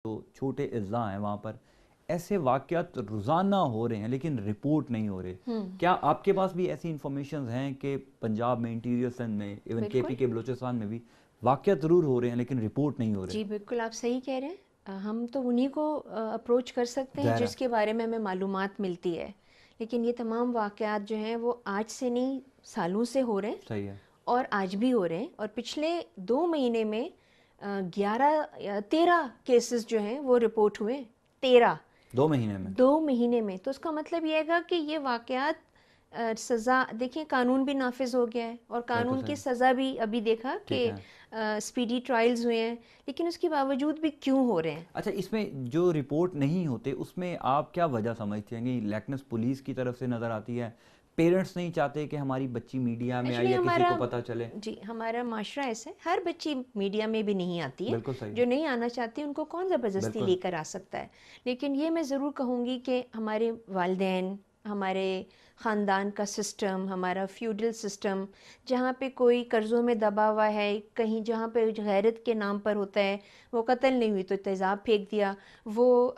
जो छोटे अज़्ज़ा हैं वहाँ पर ऐसे वाक़यात रोज़ाना हो रहे हैं लेकिन रिपोर्ट नहीं हो रहे। क्या आपके पास भी ऐसी इंफॉर्मेशन हैं कि पंजाब में, इंटीरियर सिंध में, इवन बिल्कुल। केपी के बलूचिस्तान में भी वाक़यात ज़रूर हो रहे हैं लेकिन रिपोर्ट नहीं हो रहे? जी, बिल्कुल आप सही कह रहे हैं। हम तो उन्हीं को अप्रोच कर सकते हैं ज़ाहिर है, जिसके बारे में हमें मालूमात मिलती है। लेकिन ये तमाम वाक़यात जो हैं वो आज से नहीं, सालों से हो रहे हैं सही है। और आज भी हो रहे हैं। और पिछले 2 महीने में 11 या 13 केसेस जो हैं वो रिपोर्ट हुए। 13 2 महीने में? 2 महीने में। तो उसका मतलब ये हैगा कि ये वाक़यात सज़ा देखिए, कानून भी नाफिज हो गया है और बिल्कुल कानून की सही। सज़ा भी अभी देखा कि ठीक है। स्पीडी ट्रायल्स हुए हैं, लेकिन उसके बावजूद भी क्यों हो रहे हैं? अच्छा, इसमें जो रिपोर्ट नहीं होते उसमें आप क्या वजह समझते हैं कि लैकनेस पुलिस की तरफ से नज़र आती है, पेरेंट्स नहीं चाहते कि हमारी बच्ची मीडिया में आए एक्चुअली या किसी हमारा को पता चले? जी, हमारा माशरा ऐसा है, हर बच्ची मीडिया में भी नहीं आती है। बिल्कुल सही। जो नहीं आना चाहती उनको कौन ज़बरदस्ती बिल्कुल। लेकर आ सकता है। लेकिन ये मैं ज़रूर कहूँगी कि हमारे वालिदैन, हमारे ख़ानदान का सिस्टम, हमारा फ्यूडल सिस्टम, जहाँ पे कोई कर्ज़ों में दबा हुआ है, कहीं जहाँ पे गैरत के नाम पर होता है, वो कत्ल नहीं हुई तो तेज़ाब फेंक दिया, वो